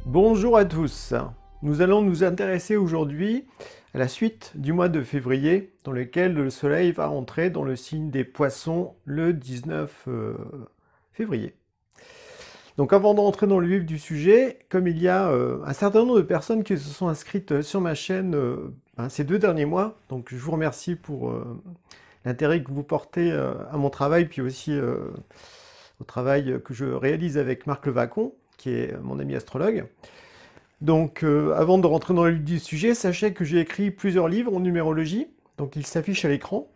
Bonjour à tous. Nous allons nous intéresser aujourd'hui à la suite du mois de février dans lequel le soleil va entrer dans le signe des poissons le 19 février. Donc avant d'entrer dans le vif du sujet, comme il y a un certain nombre de personnes qui se sont inscrites sur ma chaîne ces 2 derniers mois, donc je vous remercie pour l'intérêt que vous portez à mon travail, puis aussi au travail que je réalise avec Marc Levacon, qui est mon ami astrologue. Donc avant de rentrer dans le vif du sujet, sachez que j'ai écrit plusieurs livres en numérologie, donc ils s'affichent à l'écran.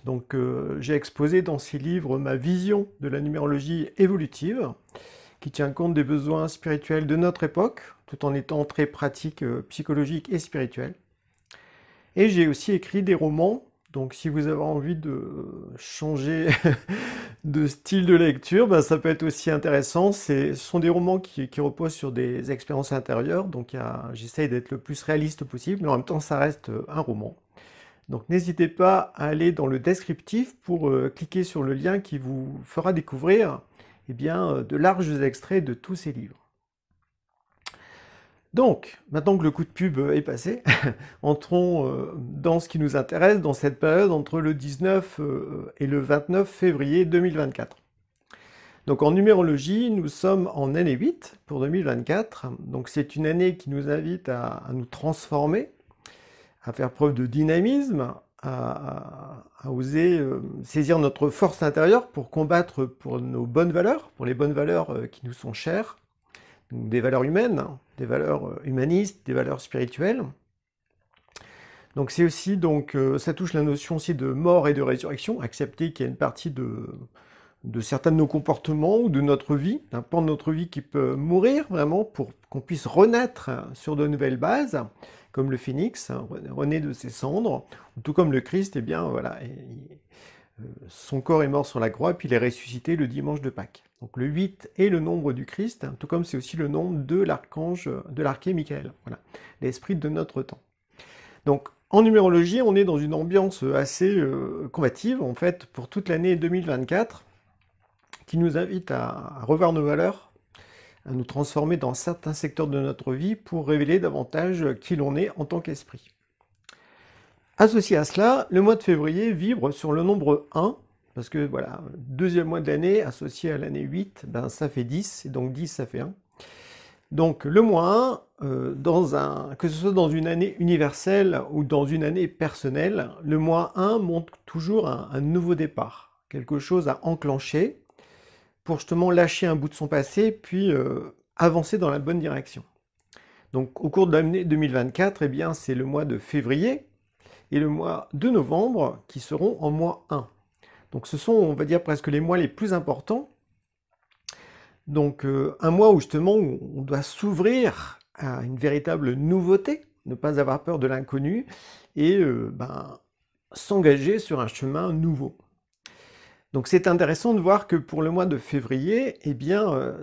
Donc j'ai exposé dans ces livres ma vision de la numérologie évolutive, qui tient compte des besoins spirituels de notre époque, tout en étant très pratique, psychologique et spirituel. Et j'ai aussi écrit des romans, donc si vous avez envie de changer de style de lecture, ça peut être aussi intéressant. Ce sont des romans qui reposent sur des expériences intérieures, donc j'essaye d'être le plus réaliste possible, mais en même temps ça reste un roman. Donc n'hésitez pas à aller dans le descriptif pour cliquer sur le lien qui vous fera découvrir de larges extraits de tous ces livres. Donc, maintenant que le coup de pub est passé, entrons dans ce qui nous intéresse dans cette période entre le 19 et le 29 février 2024. Donc en numérologie, nous sommes en année 8 pour 2024. Donc c'est une année qui nous invite à nous transformer, à faire preuve de dynamisme, à oser saisir notre force intérieure pour combattre pour nos bonnes valeurs, pour les bonnes valeurs qui nous sont chères, donc des valeurs humaines, des valeurs humanistes, des valeurs spirituelles. Donc c'est aussi, ça touche la notion aussi de mort et de résurrection, accepter qu'il y a une partie de certains de nos comportements ou de notre vie, d'un pan de notre vie qui peut mourir vraiment pour qu'on puisse renaître sur de nouvelles bases, comme le phénix, renaît de ses cendres, tout comme le Christ, son corps est mort sur la croix, puis il est ressuscité le dimanche de Pâques. Donc le 8 est le nombre du Christ, tout comme c'est aussi le nombre de l'archange, de l'arché Michael, voilà, l'esprit de notre temps. Donc en numérologie, on est dans une ambiance assez combative, en fait, pour toute l'année 2024, qui nous invite à revoir nos valeurs, à nous transformer dans certains secteurs de notre vie pour révéler davantage qui l'on est en tant qu'esprit. Associé à cela, le mois de février vibre sur le nombre 1, parce que voilà, deuxième mois de l'année, associé à l'année 8, ça fait 10, et donc 10 ça fait 1. Donc le mois 1, que ce soit dans une année universelle ou dans une année personnelle, le mois 1 montre toujours un nouveau départ, quelque chose à enclencher, pour justement lâcher un bout de son passé, puis avancer dans la bonne direction. Donc au cours de l'année 2024, c'est le mois de février et le mois de novembre qui seront en mois 1. Donc ce sont, on va dire, presque les mois les plus importants. Donc un mois où justement on doit s'ouvrir à une véritable nouveauté, ne pas avoir peur de l'inconnu et s'engager sur un chemin nouveau. Donc c'est intéressant de voir que pour le mois de février,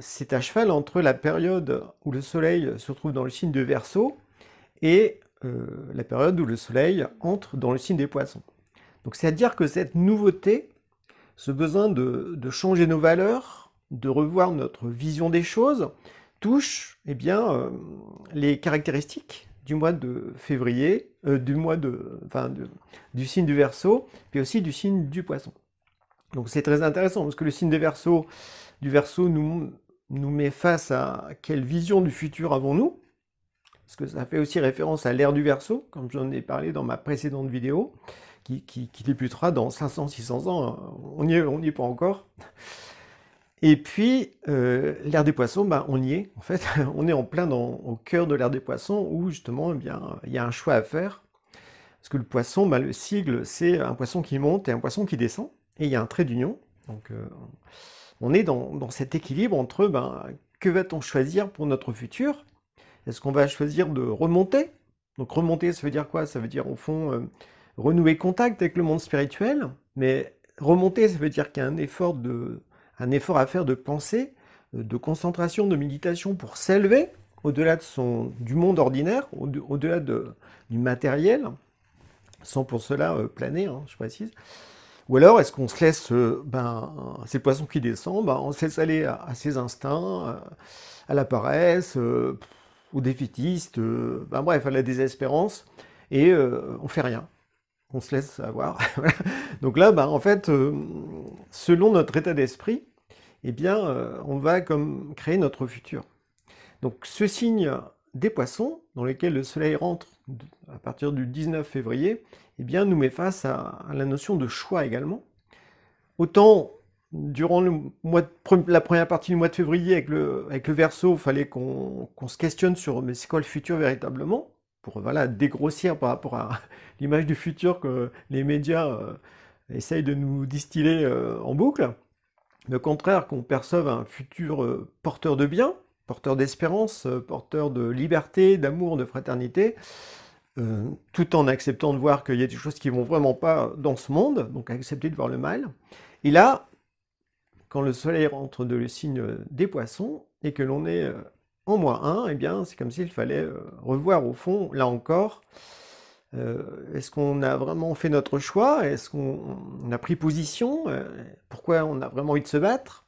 c'est à cheval entre la période où le soleil se trouve dans le signe de Verseau et la période où le soleil entre dans le signe des poissons. Donc c'est-à-dire que cette nouveauté, ce besoin de changer nos valeurs, de revoir notre vision des choses, touche les caractéristiques du mois de février, du signe du Verseau, puis aussi du signe du poisson. Donc c'est très intéressant parce que le signe du Verseau nous met face à quelle vision du futur avons-nous, parce que ça fait aussi référence à l'ère du Verseau, comme j'en ai parlé dans ma précédente vidéo, qui débutera dans 500-600 ans, on n'y est pas encore. Et puis l'ère des poissons, on y est, en fait, on est en plein au cœur de l'ère des poissons, où justement il y a un choix à faire, parce que le poisson, le sigle, c'est un poisson qui monte et un poisson qui descend, et il y a un trait d'union, donc on est dans cet équilibre entre que va-t-on choisir pour notre futur? Est-ce qu'on va choisir de remonter? Donc remonter, ça veut dire quoi? Ça veut dire au fond renouer contact avec le monde spirituel, mais remonter, ça veut dire qu'il y a un effort à faire de pensée, de concentration, de méditation pour s'élever au-delà du monde ordinaire, au-delà du matériel, sans pour cela planer, je précise. Ou alors, est-ce qu'on se laisse, c'est le poisson qui descend, on se laisse aller à ses instincts, à la paresse, au défaitiste, bref, à la désespérance, et on fait rien. On se laisse avoir. Voilà. Donc là, en fait, selon notre état d'esprit, eh bien, on va comme créer notre futur. Donc ce signe des poissons, dans lequel le soleil rentre à partir du 19 février, eh bien, nous met face à la notion de choix également. Autant, durant la première partie du mois de février, avec le Verseau, il fallait qu'on se questionne sur mais c'est quoi le futur véritablement, pour dégrossir par rapport à l'image du futur que les médias essayent de nous distiller en boucle. Mais au contraire, qu'on perçoive un futur porteur de bien, porteur d'espérance, porteur de liberté, d'amour, de fraternité, tout en acceptant de voir qu'il y a des choses qui vont vraiment pas dans ce monde, donc accepter de voir le mal. Et là, quand le soleil rentre dans le signe des poissons, et que l'on est en -1, eh bien, c'est comme s'il fallait revoir au fond, là encore, est-ce qu'on a vraiment fait notre choix? Est-ce qu'on a pris position? Pourquoi on a vraiment envie de se battre?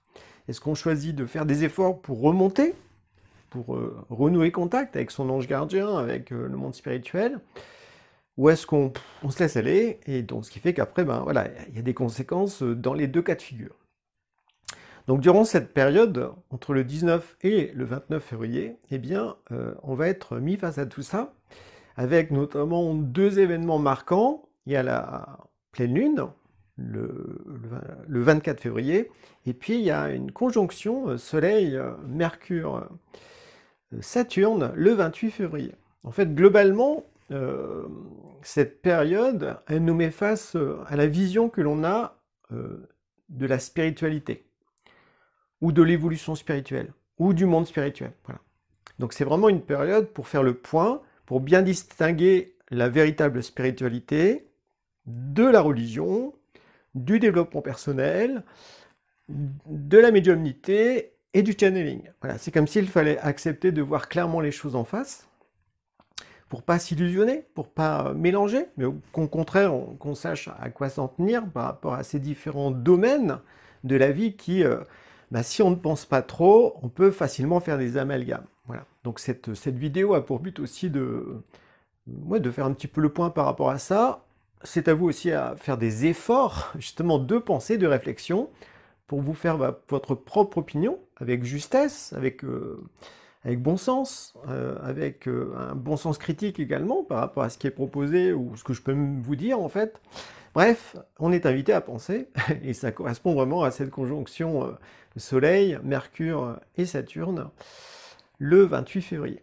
Est-ce qu'on choisit de faire des efforts pour remonter, pour renouer contact avec son ange gardien, avec le monde spirituel? Ou est-ce qu'on se laisse aller? Et donc, ce qui fait qu'après, il y a des conséquences dans les deux cas de figure. Donc, durant cette période, entre le 19 et le 29 février, eh bien, on va être mis face à tout ça, avec notamment deux événements marquants. Il y a la pleine lune, le 24 février, et puis il y a une conjonction Soleil-Mercure-Saturne le 28 février. En fait, globalement, cette période, elle nous met face à la vision que l'on a de la spiritualité, ou de l'évolution spirituelle, ou du monde spirituel. Voilà. Donc c'est vraiment une période pour faire le point, pour bien distinguer la véritable spiritualité de la religion, du développement personnel, de la médiumnité et du channeling. Voilà, c'est comme s'il fallait accepter de voir clairement les choses en face, pour pas s'illusionner, pour pas mélanger, mais qu'au contraire, qu'on sache à quoi s'en tenir par rapport à ces différents domaines de la vie qui, si on ne pense pas trop, on peut facilement faire des amalgames. Voilà. Donc cette vidéo a pour but aussi de faire un petit peu le point par rapport à ça. C'est à vous aussi à faire des efforts, justement, de pensée, de réflexion, pour vous faire votre propre opinion, avec justesse, avec bon sens, avec un bon sens critique également, par rapport à ce qui est proposé, ou ce que je peux vous dire, en fait. Bref, on est invité à penser, et ça correspond vraiment à cette conjonction Soleil, Mercure et Saturne, le 28 février.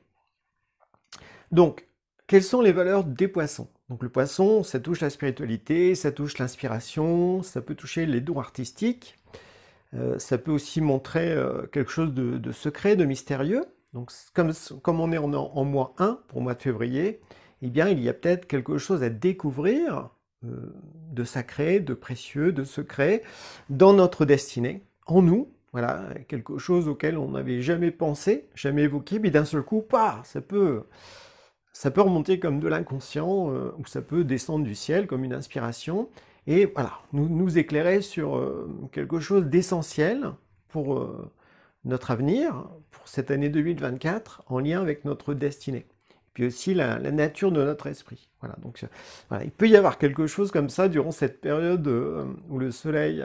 Donc, quelles sont les valeurs des poissons? Donc le poisson, ça touche la spiritualité, ça touche l'inspiration, ça peut toucher les dons artistiques, ça peut aussi montrer quelque chose de secret, de mystérieux. Donc comme on est en -1 pour le mois de février, eh bien il y a peut-être quelque chose à découvrir de sacré, de précieux, de secret dans notre destinée, en nous. Voilà, quelque chose auquel on n'avait jamais pensé, jamais évoqué, mais d'un seul coup, ça peut remonter comme de l'inconscient, ou ça peut descendre du ciel comme une inspiration, et voilà, nous éclairer sur quelque chose d'essentiel pour notre avenir, pour cette année 2024, en lien avec notre destinée. Et puis aussi la nature de notre esprit. Voilà, donc voilà, il peut y avoir quelque chose comme ça durant cette période où le soleil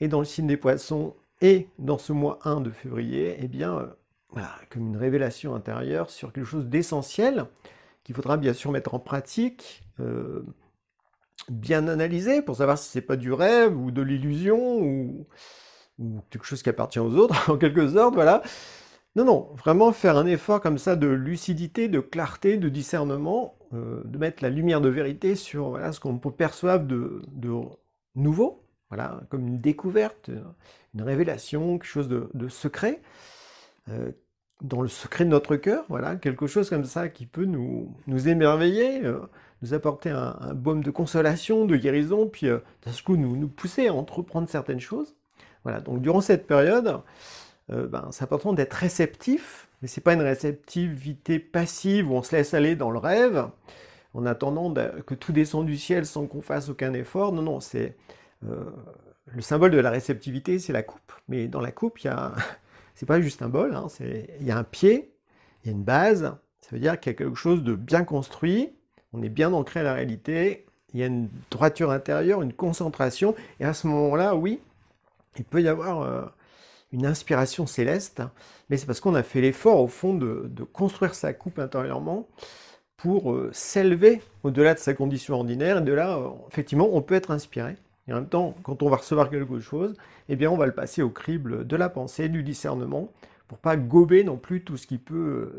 est dans le signe des poissons, et dans ce mois 1 de février, eh bien, voilà, comme une révélation intérieure sur quelque chose d'essentiel qu'il faudra bien sûr mettre en pratique, bien analyser pour savoir si c'est pas du rêve ou de l'illusion ou quelque chose qui appartient aux autres, en quelque sorte, voilà. Non, vraiment faire un effort comme ça de lucidité, de clarté, de discernement, de mettre la lumière de vérité sur ce qu'on peut percevoir de nouveau, voilà, comme une découverte, une révélation, quelque chose de secret, dans le secret de notre cœur, voilà, quelque chose comme ça qui peut nous émerveiller, nous apporter un baume de consolation, de guérison, puis d'un coup nous pousser à entreprendre certaines choses. Voilà, donc durant cette période, c'est important d'être réceptif, mais c'est pas une réceptivité passive où on se laisse aller dans le rêve, en attendant que tout descende du ciel sans qu'on fasse aucun effort. Non, non, c'est le symbole de la réceptivité, c'est la coupe. Mais dans la coupe, c'est pas juste un bol, hein, il y a un pied, il y a une base. Ça veut dire qu'il y a quelque chose de bien construit. On est bien ancré à la réalité. Il y a une droiture intérieure, une concentration. Et à ce moment-là, oui, il peut y avoir une inspiration céleste, mais c'est parce qu'on a fait l'effort, au fond, de construire sa coupe intérieurement pour s'élever au-delà de sa condition ordinaire. Et de là, effectivement, on peut être inspiré. Et en même temps, quand on va recevoir quelque chose, eh bien, on va le passer au crible de la pensée, du discernement, pour pas gober non plus tout ce qui peut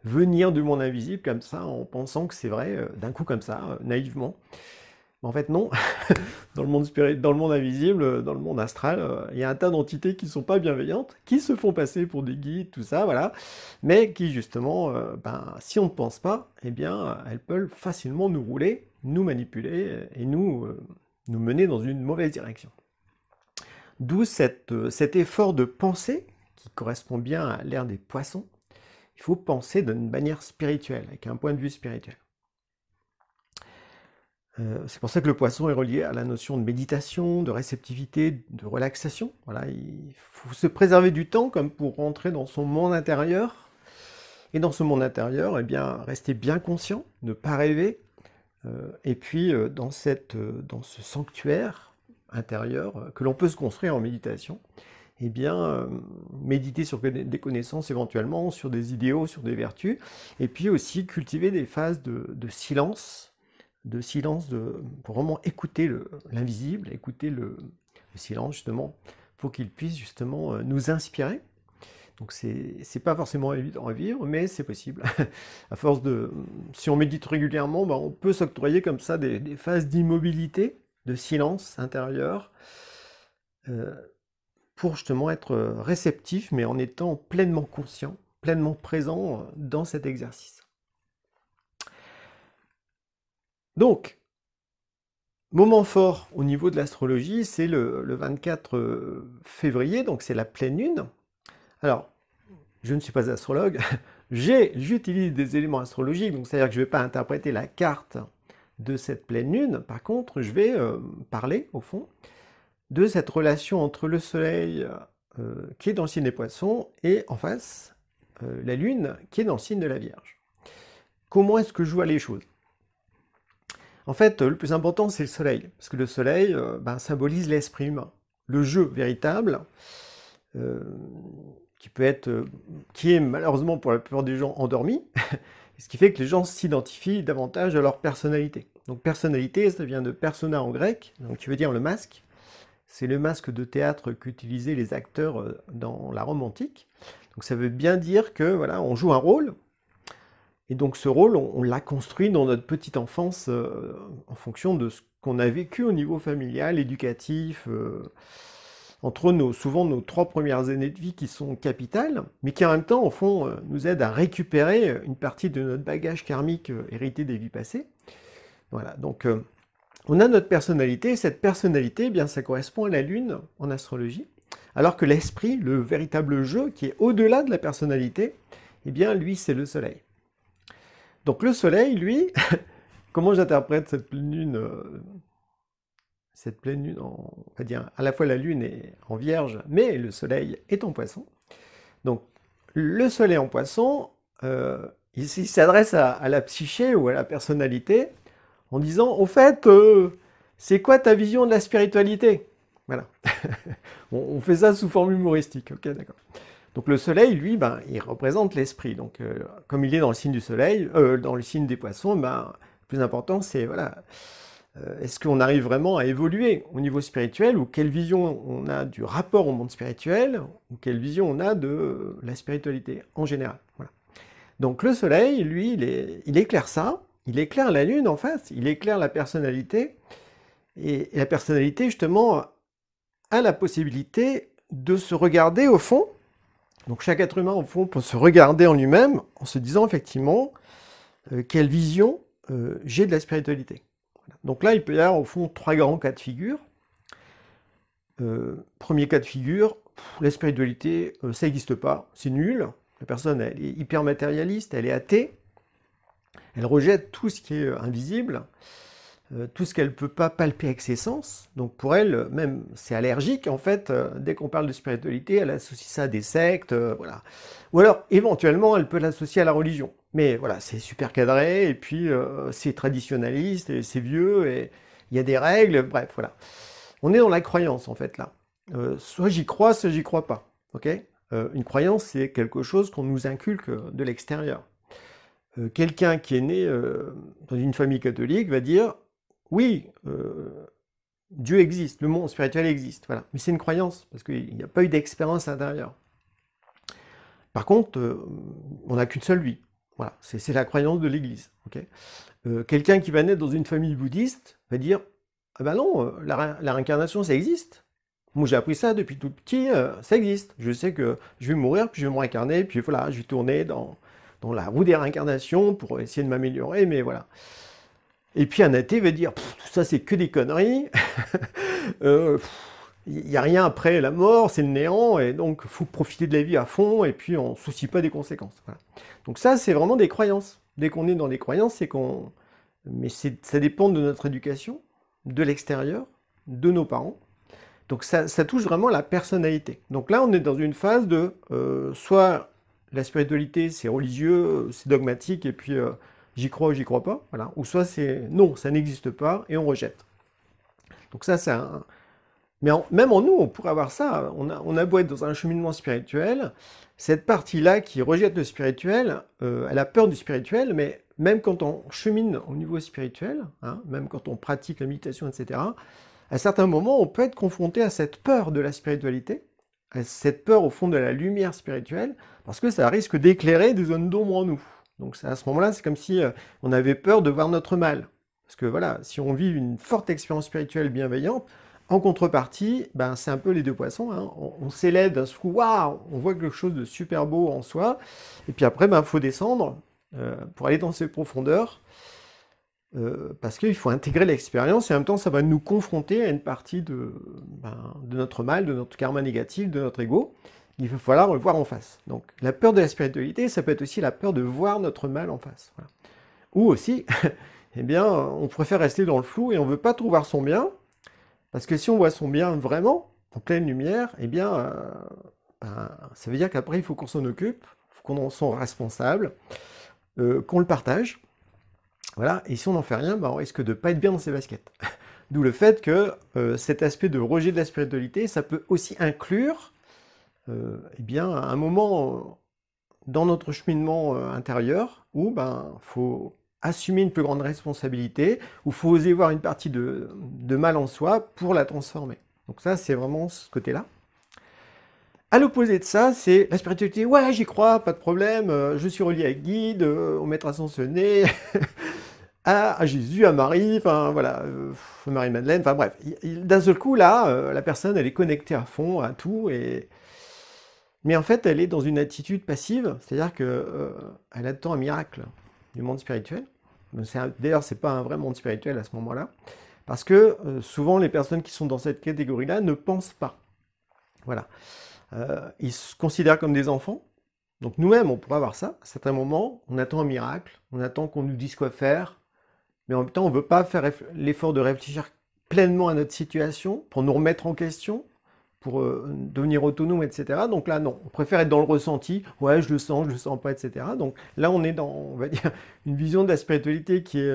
venir du monde invisible comme ça, en pensant que c'est vrai, d'un coup comme ça, naïvement. En fait, non. Dans le monde dans le monde invisible, dans le monde astral, il y a un tas d'entités qui ne sont pas bienveillantes, qui se font passer pour des guides, tout ça, voilà, mais qui justement, si on ne pense pas, eh bien, elles peuvent facilement nous rouler, nous manipuler et nous mener dans une mauvaise direction. D'où cet effort de pensée qui correspond bien à l'ère des poissons. Il faut penser d'une manière spirituelle, avec un point de vue spirituel. C'est pour ça que le poisson est relié à la notion de méditation, de réceptivité, de relaxation. Voilà, il faut se préserver du temps comme pour rentrer dans son monde intérieur. Et dans ce monde intérieur, eh bien, rester bien conscient, ne pas rêver. Et puis, dans ce sanctuaire intérieur que l'on peut se construire en méditation, eh bien, méditer sur des connaissances éventuellement, sur des idéaux, sur des vertus. Et puis aussi cultiver des phases de silence, pour vraiment écouter l'invisible, écouter le silence justement, pour qu'il puisse justement nous inspirer. Donc c'est pas forcément évident à vivre, mais c'est possible. À force si on médite régulièrement, on peut s'octroyer comme ça des phases d'immobilité, de silence intérieur, pour justement être réceptif, mais en étant pleinement conscient, pleinement présent dans cet exercice. Donc, moment fort au niveau de l'astrologie, c'est le 24 février, donc c'est la pleine lune. Alors, je ne suis pas astrologue, j'utilise des éléments astrologiques, donc c'est-à-dire que je ne vais pas interpréter la carte de cette pleine lune. Par contre, je vais parler, au fond, de cette relation entre le soleil, qui est dans le signe des poissons, et en face, la lune, qui est dans le signe de la Vierge. Comment est-ce que je vois les choses ? En fait, le plus important, c'est le soleil, parce que le soleil symbolise l'esprit humain, le jeu véritable, qui est malheureusement pour la plupart des gens endormi, ce qui fait que les gens s'identifient davantage à leur personnalité. Donc personnalité, ça vient de persona en grec, donc qui veut dire le masque. C'est le masque de théâtre qu'utilisaient les acteurs dans la Rome antique. Donc ça veut bien dire que voilà, on joue un rôle. Et donc ce rôle, on l'a construit dans notre petite enfance en fonction de ce qu'on a vécu au niveau familial, éducatif, entre souvent nos 3 premières années de vie qui sont capitales, mais qui en même temps, au fond, nous aident à récupérer une partie de notre bagage karmique hérité des vies passées. Voilà, donc on a notre personnalité, et cette personnalité, eh bien, ça correspond à la Lune en astrologie, alors que l'esprit, le véritable jeu qui est au-delà de la personnalité, eh bien, lui, c'est le Soleil. Donc le Soleil, lui, comment j'interprète cette pleine lune on va dire, à la fois la Lune est en Vierge, mais le Soleil est en Poisson. Donc le Soleil en Poisson, il s'adresse à la psyché ou à la personnalité en disant, au fait, c'est quoi ta vision de la spiritualité ? Voilà. On fait ça sous forme humoristique, ok, d'accord. Donc le soleil, lui, il représente l'esprit. Donc comme il est dans le signe du soleil, dans le signe des poissons, le plus important, c'est voilà, est-ce qu'on arrive vraiment à évoluer au niveau spirituel, ou quelle vision on a du rapport au monde spirituel, ou quelle vision on a de la spiritualité en général. Voilà. Donc le soleil, lui, il éclaire ça, il éclaire la lune en face, il éclaire la personnalité, et la personnalité, justement, a la possibilité de se regarder au fond. Donc chaque être humain, au fond, peut se regarder en lui-même en se disant effectivement quelle vision j'ai de la spiritualité. Voilà. Donc là, il peut y avoir au fond 3 grands cas de figure. Premier cas de figure, la spiritualité, ça n'existe pas, c'est nul. La personne, elle est hyper matérialiste, elle est athée. Elle rejette tout ce qui est invisible, tout ce qu'elle ne peut pas palper avec ses sens. Donc pour elle, même c'est allergique en fait, dès qu'on parle de spiritualité, elle associe ça à des sectes, voilà. Ou alors éventuellement elle peut l'associer à la religion. Mais voilà, c'est super cadré, et puis c'est traditionnaliste, et c'est vieux, et il y a des règles, bref, voilà. On est dans la croyance en fait là. Soit j'y crois, soit j'y crois pas. Ok. Une croyance, c'est quelque chose qu'on nous inculque de l'extérieur. Quelqu'un qui est né dans une famille catholique va dire oui, Dieu existe, le monde spirituel existe, voilà. Mais c'est une croyance, parce qu'il n'y a pas eu d'expérience intérieure. Par contre, on n'a qu'une seule vie. Voilà, c'est la croyance de l'Église. Okay. Quelqu'un qui va naître dans une famille bouddhiste va dire ah ben non, la réincarnation, ça existe. Moi, j'ai appris ça depuis tout petit, ça existe. Je sais que je vais mourir, puis je vais me réincarner, puis voilà, je vais tourner dans la roue des réincarnations pour essayer de m'améliorer, mais voilà. Et puis un athée va dire, tout ça c'est que des conneries, il n'y a rien après la mort, c'est le néant, et donc il faut profiter de la vie à fond, et puis on ne se soucie pas des conséquences. Voilà. Donc ça, c'est vraiment des croyances. Dès qu'on est dans des croyances, c'est qu'on... Mais ça dépend de notre éducation, de l'extérieur, de nos parents. Donc ça touche vraiment la personnalité. Donc là, on est dans une phase de soit la spiritualité, c'est religieux, c'est dogmatique, et puis j'y crois ou j'y crois pas, voilà. Ou soit c'est non, ça n'existe pas, et on rejette. Donc ça, c'est un... Mais même en nous, on pourrait avoir ça. On a beau être dans un cheminement spirituel, cette partie-là qui rejette le spirituel, elle a peur du spirituel, mais même quand on chemine au niveau spirituel, hein, même quand on pratique la méditation, etc., à certains moments, on peut être confronté à cette peur de la spiritualité, à cette peur au fond de la lumière spirituelle, parce que ça risque d'éclairer des zones d'ombre en nous. Donc à ce moment-là, c'est comme si on avait peur de voir notre mal. Parce que voilà, si on vit une forte expérience spirituelle bienveillante, en contrepartie, ben, c'est un peu les deux poissons. Hein. On s'élève d'un coup, waouh, on voit quelque chose de super beau en soi, et puis après, ben, faut descendre pour aller dans ces profondeurs. Parce qu'il faut intégrer l'expérience et en même temps ça va nous confronter à une partie de notre mal, de notre karma négatif, de notre ego. Il va falloir le voir en face. Donc la peur de la spiritualité, ça peut être aussi la peur de voir notre mal en face. Voilà. Ou aussi, eh bien, on préfère rester dans le flou et on ne veut pas trop voir son bien, parce que si on voit son bien vraiment, en pleine lumière, eh bien, ça veut dire qu'après il faut qu'on s'en occupe, il faut qu'on en soit responsable, qu'on le partage. Voilà, et si on n'en fait rien, on risque de ne pas être bien dans ses baskets. D'où le fait que cet aspect de rejet de la spiritualité, ça peut aussi inclure eh bien, un moment dans notre cheminement intérieur où faut assumer une plus grande responsabilité, où il faut oser voir une partie de mal en soi pour la transformer. Donc ça, c'est vraiment ce côté-là. À l'opposé de ça, c'est la spiritualité. Ouais, j'y crois, pas de problème, je suis relié à guide, au maître ascensionné, à Jésus, à Marie, enfin voilà, Marie-Madeleine, enfin bref. D'un seul coup, là, la personne, elle est connectée à fond à tout, mais en fait, elle est dans une attitude passive, c'est-à-dire qu'elle attend un miracle du monde spirituel. D'ailleurs, c'est pas un vrai monde spirituel à ce moment-là, parce que souvent, les personnes qui sont dans cette catégorie-là ne pensent pas. Voilà. Ils se considèrent comme des enfants. Donc nous-mêmes, on pourrait avoir ça. À certains moments, on attend un miracle, on attend qu'on nous dise quoi faire, mais en même temps, on ne veut pas faire l'effort de réfléchir pleinement à notre situation, pour nous remettre en question, pour devenir autonome, etc. Donc là, non, on préfère être dans le ressenti, ouais, je le sens pas, etc. Donc là, on est dans, on va dire, une vision de la spiritualité qui est,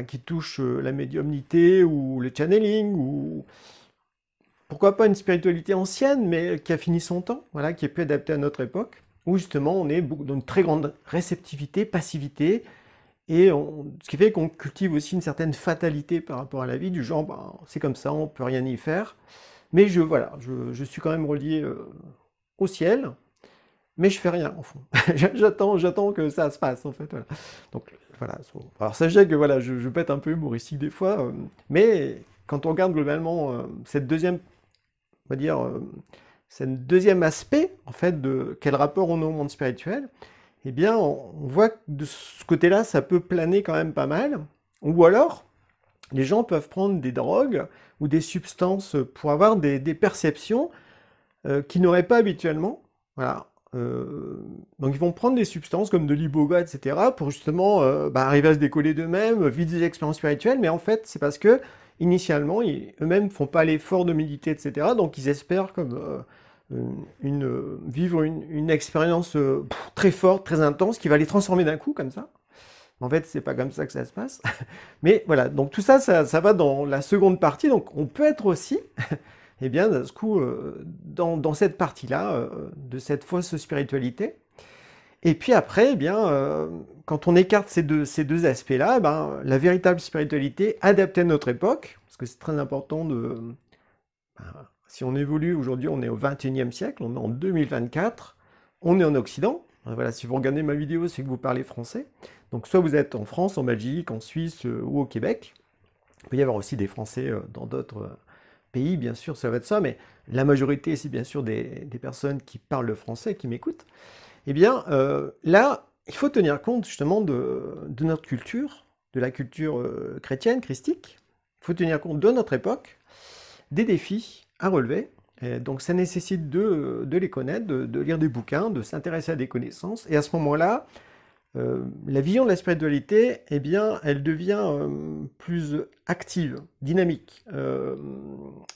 qui touche la médiumnité, ou le channeling, ou pourquoi pas une spiritualité ancienne, mais qui a fini son temps, voilà, qui est plus adaptée à notre époque, où justement on est dans une très grande réceptivité, passivité, et ce qui fait qu'on cultive aussi une certaine fatalité par rapport à la vie, du genre, c'est comme ça, on peut rien y faire, mais je suis quand même relié au ciel, mais je fais rien, au fond. j'attends que ça se passe, en fait. Voilà. Donc, voilà. Alors, sachez que, voilà, je peux être un peu humoristique des fois, mais quand on regarde globalement cette deuxième, on va dire, cette deuxième aspect, en fait, de quel rapport on a au monde spirituel, eh bien, on voit que de ce côté-là, ça peut planer quand même pas mal. Ou alors, les gens peuvent prendre des drogues ou des substances pour avoir des perceptions qu'ils n'auraient pas habituellement. Voilà. donc ils vont prendre des substances comme de l'iboga, etc., pour justement arriver à se décoller d'eux-mêmes, vivre des expériences spirituelles, mais en fait, c'est parce que initialement, eux-mêmes ne font pas l'effort de méditer, etc., donc ils espèrent comme vivre une expérience très forte, très intense, qui va les transformer d'un coup, comme ça. En fait, c'est pas comme ça que ça se passe. Mais voilà, donc tout ça, ça va dans la seconde partie, donc on peut être aussi eh bien, d'un coup, dans cette partie-là, de cette fausse spiritualité. Et puis après, eh bien, quand on écarte ces deux aspects-là, eh ben, la véritable spiritualité adaptée à notre époque, parce que c'est très important si on évolue, aujourd'hui on est au 21e siècle, on est en 2024, on est en Occident. Voilà, si vous regardez ma vidéo, c'est que vous parlez français. Donc soit vous êtes en France, en Belgique, en Suisse ou au Québec. Il peut y avoir aussi des Français dans d'autres pays, bien sûr, ça va être ça, mais la majorité, c'est bien sûr des personnes qui parlent le français, qui m'écoutent. Eh bien, là, il faut tenir compte justement de notre culture, de la culture chrétienne, christique. Il faut tenir compte de notre époque, des défis à relever. Et donc ça nécessite de les connaître, de lire des bouquins, de s'intéresser à des connaissances. Et à ce moment-là, la vision de la spiritualité, eh bien, elle devient plus active, dynamique,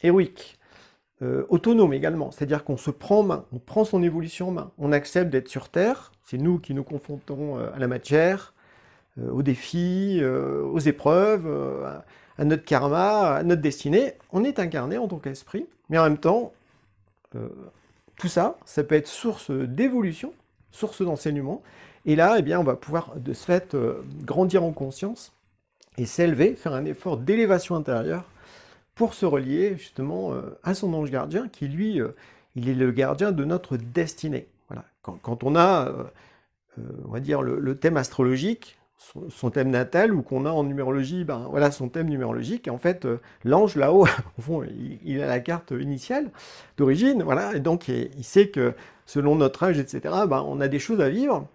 héroïque, autonome également. C'est-à-dire qu'on se prend en main, on prend son évolution en main. On accepte d'être sur Terre, c'est nous qui nous confrontons à la matière, aux défis, aux épreuves, à notre karma, à notre destinée. On est incarné en tant qu'esprit, mais en même temps, tout ça, ça peut être source d'évolution, source d'enseignement. Et là, eh bien, on va pouvoir de ce fait grandir en conscience et s'élever, faire un effort d'élévation intérieure pour se relier justement à son ange gardien qui, lui, il est le gardien de notre destinée. Voilà. Quand on a, on va dire, le thème astrologique, son thème natal, ou qu'on a en numérologie, ben, voilà son thème numérologique, et en fait, l'ange là-haut, au fond, il a la carte initiale d'origine, voilà, et donc il sait que selon notre âge, etc., ben, on a des choses à vivre.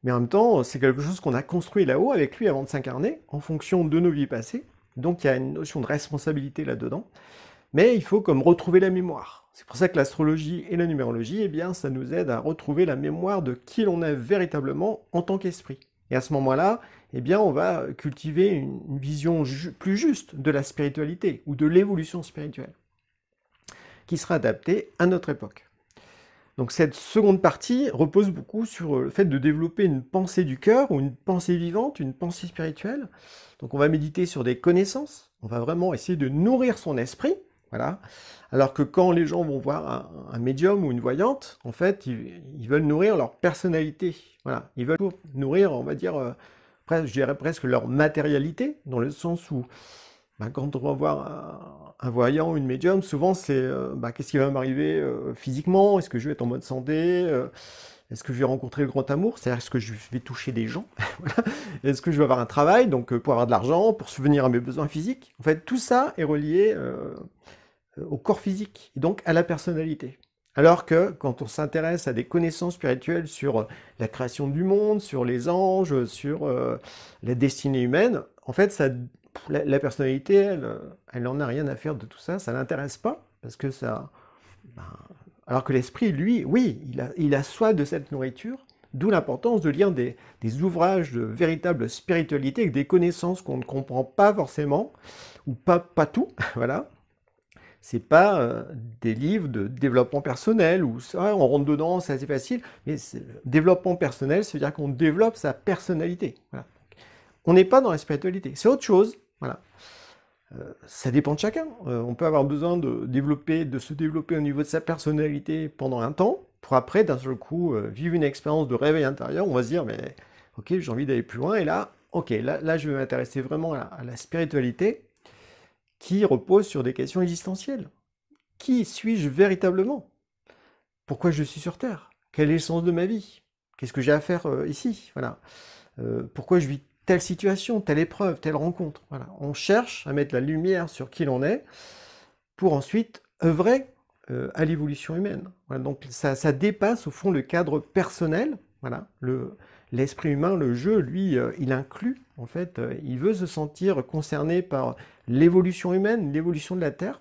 Mais en même temps, c'est quelque chose qu'on a construit là-haut avec lui avant de s'incarner, en fonction de nos vies passées. Donc il y a une notion de responsabilité là-dedans. Mais il faut comme retrouver la mémoire. C'est pour ça que l'astrologie et la numérologie, eh bien, ça nous aide à retrouver la mémoire de qui l'on est véritablement en tant qu'esprit. Et à ce moment-là, eh bien, on va cultiver une vision plus juste de la spiritualité ou de l'évolution spirituelle, qui sera adaptée à notre époque. Donc cette seconde partie repose beaucoup sur le fait de développer une pensée du cœur, ou une pensée vivante, une pensée spirituelle. Donc on va méditer sur des connaissances, on va vraiment essayer de nourrir son esprit, voilà. Alors que quand les gens vont voir un médium ou une voyante, en fait, ils veulent nourrir leur personnalité, voilà. Ils veulent nourrir, on va dire, je dirais presque leur matérialité, dans le sens où quand on va voir un voyant ou une médium, souvent c'est qu'est-ce qui va m'arriver physiquement? Est-ce que je vais être en mode santé? Est-ce que je vais rencontrer le grand amour? C'est-à-dire, est-ce que je vais toucher des gens? Voilà. Est-ce que je vais avoir un travail, donc pour avoir de l'argent, pour subvenir à mes besoins physiques? En fait, tout ça est relié au corps physique, et donc à la personnalité. Alors que quand on s'intéresse à des connaissances spirituelles sur la création du monde, sur les anges, sur la destinée humaine, en fait, la personnalité, elle n'en a rien à faire de tout ça, ça l'intéresse pas, parce que ça... alors que l'esprit, lui, oui, il a soif de cette nourriture, d'où l'importance de lire des ouvrages de véritable spiritualité, avec des connaissances qu'on ne comprend pas forcément, ou pas tout, voilà. C'est pas des livres de développement personnel, où ça, on rentre dedans, c'est assez facile, mais développement personnel, ça veut dire qu'on développe sa personnalité, voilà. On n'est pas dans la spiritualité, c'est autre chose. Voilà. Ça dépend de chacun. On peut avoir besoin de se développer au niveau de sa personnalité pendant un temps, pour après, d'un seul coup, vivre une expérience de réveil intérieur. On va se dire, mais ok, j'ai envie d'aller plus loin. Et là, ok, là je vais m'intéresser vraiment à la spiritualité qui repose sur des questions existentielles. Qui suis-je véritablement? Pourquoi je suis sur Terre? Quel est le sens de ma vie? Qu'est-ce que j'ai à faire ici? Voilà. Pourquoi je vis telle situation, telle épreuve, telle rencontre. Voilà. On cherche à mettre la lumière sur qui l'on est pour ensuite œuvrer à l'évolution humaine. Voilà. Donc ça dépasse au fond le cadre personnel. Voilà. L'esprit humain, le jeu, lui, il inclut, en fait, il veut se sentir concerné par l'évolution humaine, l'évolution de la Terre.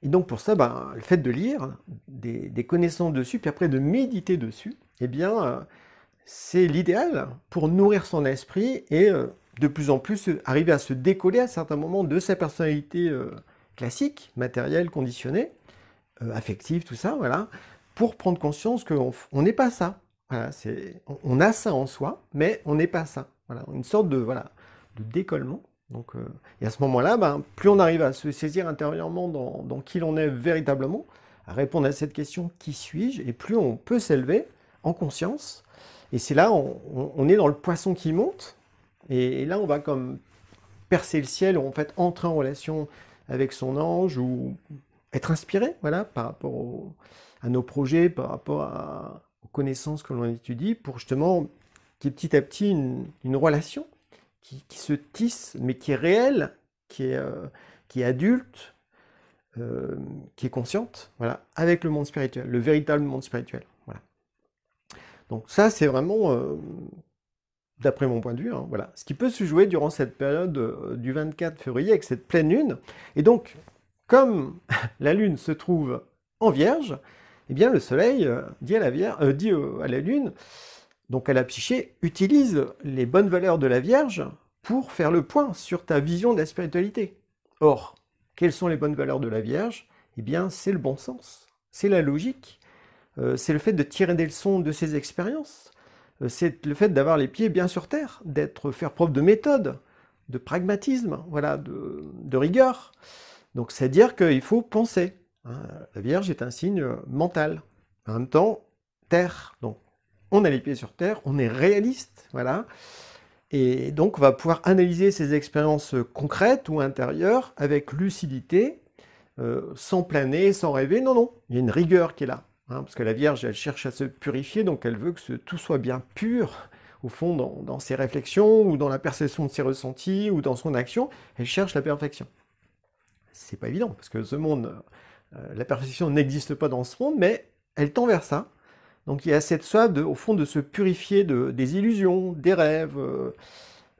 Et donc pour ça, ben, le fait de lire des connaissances dessus, puis après de méditer dessus, eh bien, c'est l'idéal pour nourrir son esprit et de plus en plus arriver à se décoller à certains moments de sa personnalité classique, matérielle, conditionnée, affective, tout ça, voilà, pour prendre conscience qu'on n'est pas ça. Voilà, on a ça en soi, mais on n'est pas ça. Voilà, une sorte de, voilà, de décollement. Donc, et à ce moment-là, ben, plus on arrive à se saisir intérieurement dans qui l'on est véritablement, à répondre à cette question qui suis-je, et plus on peut s'élever en conscience. Et c'est là, on est dans le poisson qui monte, et là, on va comme percer le ciel, ou en fait entrer en relation avec son ange, ou être inspiré, voilà, par rapport à nos projets, par rapport aux connaissances que l'on étudie, pour justement qu'il y ait petit à petit une relation qui se tisse, mais qui est réelle, qui est adulte, qui est consciente, voilà, avec le monde spirituel, le véritable monde spirituel. Voilà. Donc ça, c'est vraiment, d'après mon point de vue, hein, voilà, ce qui peut se jouer durant cette période du 24 février avec cette pleine lune. Et donc, comme la lune se trouve en Vierge, eh bien le Soleil dit à la Lune, donc à la Psyché, utilise les bonnes valeurs de la Vierge pour faire le point sur ta vision de la spiritualité. Or, quelles sont les bonnes valeurs de la Vierge? Eh bien, c'est le bon sens, c'est la logique, c'est le fait de tirer des leçons de ses expériences, c'est le fait d'avoir les pieds bien sur terre, faire preuve de méthode, de pragmatisme, voilà, de rigueur. Donc, c'est dire qu'il faut penser. Hein. La Vierge est un signe mental, en même temps, terre. Donc, on a les pieds sur terre, on est réaliste, voilà. Et donc, on va pouvoir analyser ces expériences concrètes ou intérieures avec lucidité, sans planer, sans rêver. Non, non, il y a une rigueur qui est là. Hein, parce que la Vierge, elle cherche à se purifier, donc elle veut que tout soit bien pur, au fond, dans ses réflexions, ou dans la perception de ses ressentis, ou dans son action. Elle cherche la perfection. C'est pas évident, parce que ce monde, la perfection n'existe pas dans ce monde, mais elle tend vers ça. Donc il y a cette soif, au fond, de se purifier des illusions, des rêves,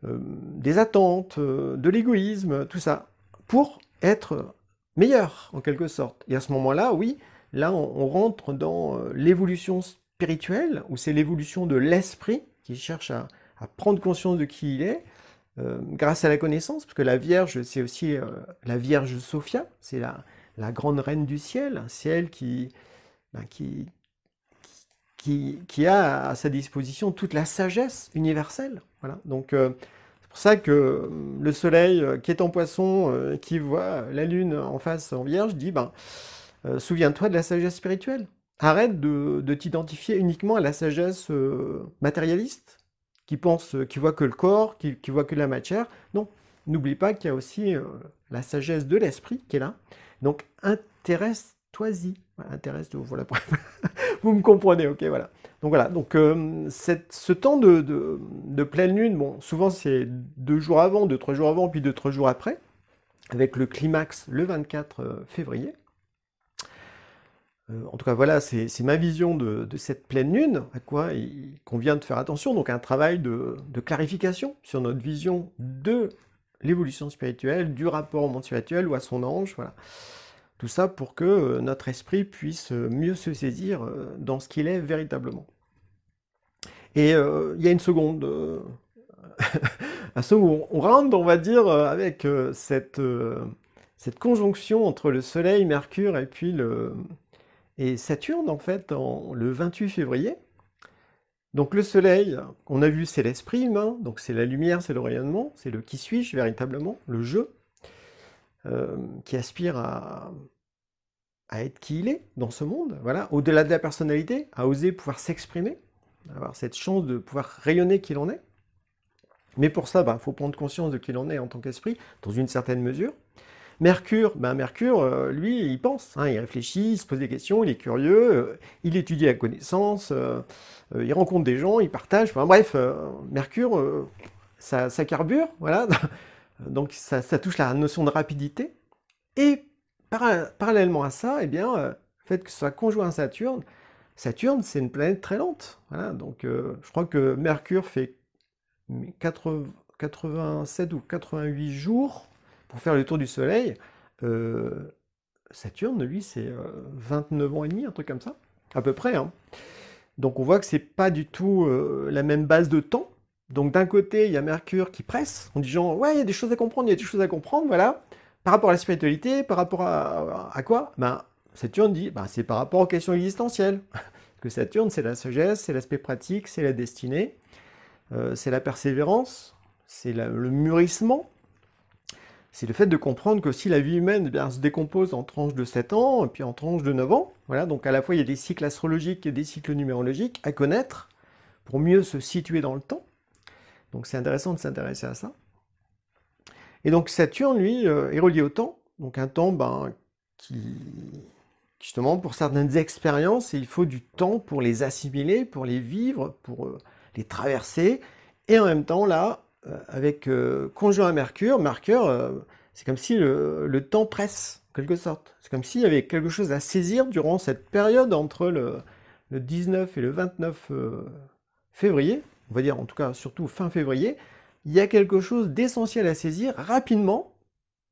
des attentes, de l'égoïsme, tout ça, pour être meilleur, en quelque sorte. Et à ce moment-là, oui, là, on rentre dans l'évolution spirituelle, où c'est l'évolution de l'esprit qui cherche à prendre conscience de qui il est, grâce à la connaissance, parce que la Vierge, c'est aussi la Vierge Sophia, c'est la grande reine du ciel, c'est elle ben, qui a à sa disposition toute la sagesse universelle. Voilà. Donc c'est pour ça que le soleil qui est en poisson, qui voit la lune en face en Vierge, dit ben, souviens-toi de la sagesse spirituelle. Arrête de t'identifier uniquement à la sagesse matérialiste, qui voit que le corps, qui voit que la matière. Non, n'oublie pas qu'il y a aussi la sagesse de l'esprit qui est là. Donc intéresse-toi-y. Voilà, vous me comprenez, ok, voilà. Donc voilà, donc ce temps de pleine lune, bon, souvent c'est 2 jours avant, 2-3 jours avant, puis 2-3 jours après, avec le climax le 24 février. En tout cas, voilà, c'est ma vision de cette pleine lune, à quoi il convient de faire attention. Donc un travail de clarification sur notre vision de l'évolution spirituelle, du rapport au monde spirituel ou à son ange, voilà. Tout ça pour que notre esprit puisse mieux se saisir dans ce qu'il est véritablement. Et il y a une seconde, à ce où on rentre, on va dire, avec cette conjonction entre le Soleil, Mercure et puis et Saturne, en fait, le 28 février. Donc le Soleil, on a vu, c'est l'esprit humain, donc c'est la lumière, c'est le rayonnement, c'est le qui suis-je véritablement, le jeu, qui aspire à être qui il est dans ce monde, voilà, au-delà de la personnalité, à oser pouvoir s'exprimer, avoir cette chance de pouvoir rayonner qui l'on est. Mais pour ça, il faut prendre conscience de qui l'on est en tant qu'esprit, dans une certaine mesure. Mercure, lui, il pense, hein, il réfléchit, il se pose des questions, il est curieux, il étudie la connaissance, il rencontre des gens, il partage, enfin bref, Mercure, ça carbure, voilà, donc ça touche la notion de rapidité, et parallèlement à ça, eh bien, le fait que ce soit conjoint à Saturne, c'est une planète très lente, voilà, donc je crois que Mercure fait 87 ou 88 jours pour faire le tour du Soleil, Saturne, lui, c'est 29 ans et demi, un truc comme ça, à peu près, hein. Donc on voit que c'est pas du tout la même base de temps. Donc d'un côté, il y a Mercure qui presse, en disant ouais, il y a des choses à comprendre, il y a des choses à comprendre, voilà. Par rapport à la spiritualité, par rapport à quoi? Ben, Saturne dit ben, c'est par rapport aux questions existentielles. Que Saturne, c'est la sagesse, c'est l'aspect pratique, c'est la destinée, c'est la persévérance, c'est le mûrissement. C'est le fait de comprendre que si la vie humaine bien, se décompose en tranches de 7 ans et puis en tranches de 9 ans, voilà, donc à la fois il y a des cycles astrologiques et des cycles numérologiques à connaître pour mieux se situer dans le temps. Donc c'est intéressant de s'intéresser à ça. Et donc Saturne, lui, est relié au temps, donc un temps ben, qui, justement, pour certaines expériences, il faut du temps pour les assimiler, pour les vivre, pour les traverser, et en même temps, là, avec conjoint à Mercure, c'est comme si le temps presse, en quelque sorte. C'est comme s'il y avait quelque chose à saisir durant cette période entre le 19 et le 29 février, on va dire en tout cas surtout fin février, il y a quelque chose d'essentiel à saisir rapidement,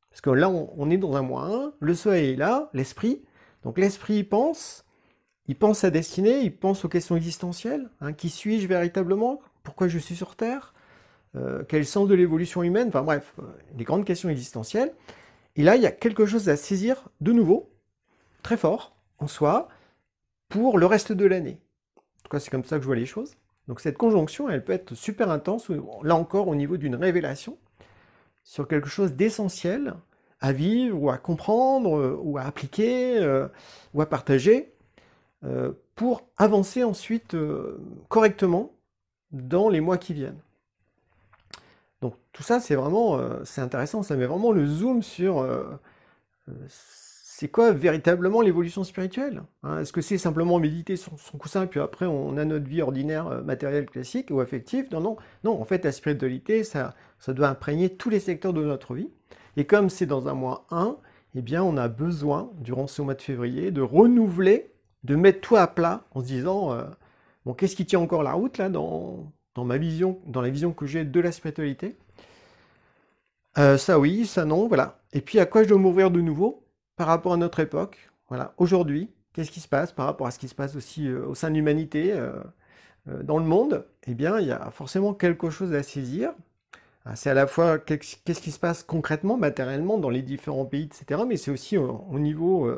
parce que là on est dans un mois 1, le soleil est là, l'esprit, donc l'esprit il pense sa destinée, il pense aux questions existentielles, hein, qui suis-je véritablement, pourquoi je suis sur Terre, quel est le sens de l'évolution humaine, enfin bref, les grandes questions existentielles. Et là, il y a quelque chose à saisir de nouveau, très fort, en soi, pour le reste de l'année. En tout cas, c'est comme ça que je vois les choses. Donc cette conjonction, elle peut être super intense, là encore au niveau d'une révélation, sur quelque chose d'essentiel à vivre, ou à comprendre, ou à appliquer, ou à partager, pour avancer ensuite correctement dans les mois qui viennent. Donc tout ça, c'est vraiment, c'est intéressant, ça met vraiment le zoom sur c'est quoi véritablement l'évolution spirituelle, hein? Est-ce que c'est simplement méditer sur son coussin, puis après on a notre vie ordinaire, matérielle, classique ou affective? Non, non, non, en fait la spiritualité, ça doit imprégner tous les secteurs de notre vie. Et comme c'est dans un mois 1, eh bien on a besoin, durant ce mois de février, de renouveler, de mettre tout à plat en se disant, bon, qu'est-ce qui tient encore la route là dans ma vision, dans la vision que j'ai de la spiritualité? Ça oui, ça non, voilà. Et puis à quoi je dois m'ouvrir de nouveau par rapport à notre époque? Voilà, aujourd'hui, qu'est-ce qui se passe par rapport à ce qui se passe aussi au sein de l'humanité, dans le monde? Eh bien, il y a forcément quelque chose à saisir. Ah, c'est à la fois qu'est-ce qui se passe concrètement, matériellement, dans les différents pays, etc. Mais c'est aussi au niveau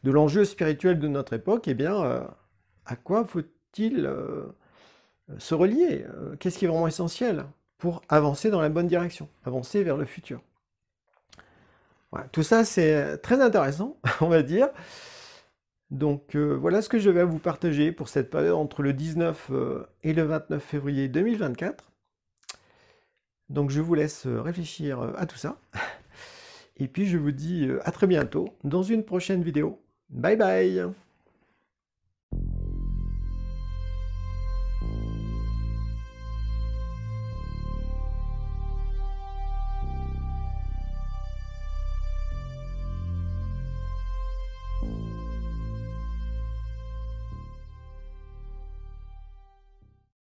de l'enjeu spirituel de notre époque. Eh bien, à quoi faut-il se relier? Qu'est-ce qui est vraiment essentiel pour avancer dans la bonne direction, avancer vers le futur? Voilà, tout ça, c'est très intéressant, on va dire. Donc voilà ce que je vais vous partager pour cette période entre le 19 et le 29 février 2024. Donc je vous laisse réfléchir à tout ça. Et puis je vous dis à très bientôt dans une prochaine vidéo. Bye bye!